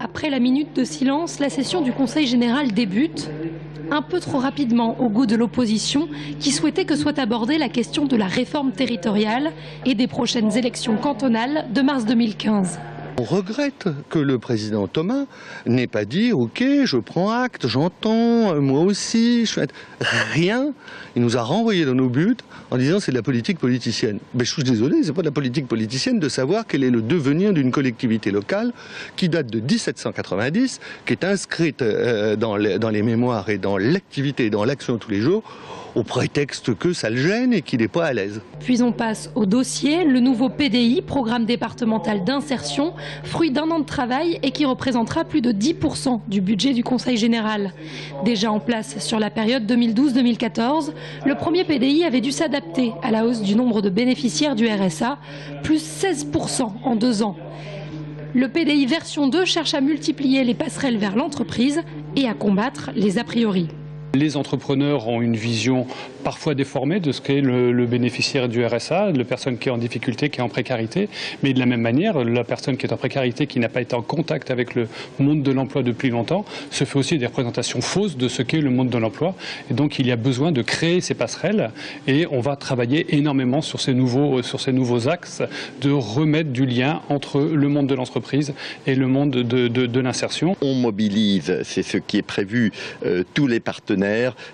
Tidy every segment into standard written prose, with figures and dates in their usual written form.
Après la minute de silence, la session du Conseil général débute, un peu trop rapidement au goût de l'opposition qui souhaitait que soit abordée la question de la réforme territoriale et des prochaines élections cantonales de mars 2015. On regrette que le président Thomas n'ait pas dit « Ok, je prends acte, j'entends, moi aussi, rien ». Il nous a renvoyés dans nos buts en disant « c'est de la politique politicienne ». Mais je suis désolé, c'est pas de la politique politicienne de savoir quel est le devenir d'une collectivité locale qui date de 1790, qui est inscrite dans les mémoires et dans l'activité et dans l'action tous les jours, au prétexte que ça le gêne et qu'il n'est pas à l'aise. Puis on passe au dossier, le nouveau PDI, Programme départemental d'insertion, fruit d'un an de travail et qui représentera plus de 10% du budget du Conseil général. Déjà en place sur la période 2012-2014, le premier PDI avait dû s'adapter à la hausse du nombre de bénéficiaires du RSA, plus 16% en 2 ans. Le PDI version 2 cherche à multiplier les passerelles vers l'entreprise et à combattre les a priori. Les entrepreneurs ont une vision parfois déformée de ce qu'est le bénéficiaire du RSA, la personne qui est en difficulté, qui est en précarité. Mais de la même manière, la personne qui est en précarité, qui n'a pas été en contact avec le monde de l'emploi depuis longtemps, se fait aussi des représentations fausses de ce qu'est le monde de l'emploi. Et donc il y a besoin de créer ces passerelles et on va travailler énormément sur ces nouveaux axes de remettre du lien entre le monde de l'entreprise et le monde de l'insertion. On mobilise, c'est ce qui est prévu, tous les partenaires.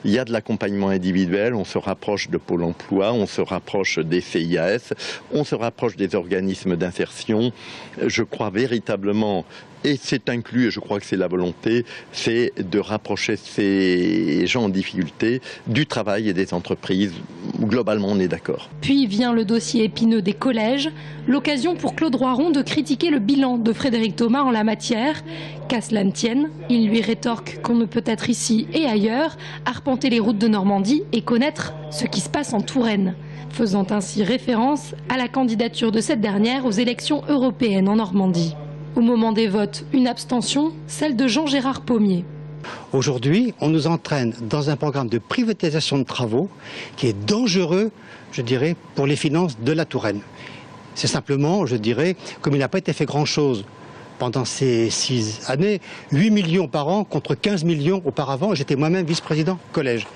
Il y a de l'accompagnement individuel, on se rapproche de Pôle emploi, on se rapproche des CIAS, on se rapproche des organismes d'insertion. Je crois véritablement, et c'est inclus, et je crois que c'est la volonté, c'est de rapprocher ces gens en difficulté du travail et des entreprises. Globalement, on est d'accord. Puis vient le dossier épineux des collèges, l'occasion pour Claude Roiron de critiquer le bilan de Frédéric Thomas en la matière. Qu'à cela ne tienne, il lui rétorque qu'on ne peut être ici et ailleurs, arpenter les routes de Normandie et connaître ce qui se passe en Touraine, faisant ainsi référence à la candidature de cette dernière aux élections européennes en Normandie. Au moment des votes, une abstention, celle de Jean-Gérard Pommier. Aujourd'hui, on nous entraîne dans un programme de privatisation de travaux qui est dangereux, je dirais, pour les finances de la Touraine. C'est simplement, je dirais, comme il n'a pas été fait grand-chose pendant ces 6 années, 8 millions par an contre 15 millions auparavant, j'étais moi-même vice-président collège.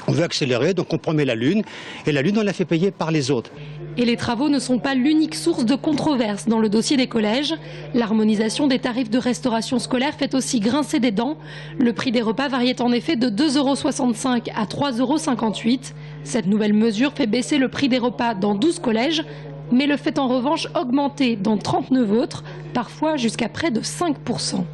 On veut accélérer, donc on promet la Lune, et la Lune on la fait payer par les autres. Et les travaux ne sont pas l'unique source de controverse dans le dossier des collèges. L'harmonisation des tarifs de restauration scolaire fait aussi grincer des dents. Le prix des repas variait en effet de 2,65 € à 3,58 €. Cette nouvelle mesure fait baisser le prix des repas dans 12 collèges, mais le fait en revanche augmenter dans 39 autres, parfois jusqu'à près de 5 %.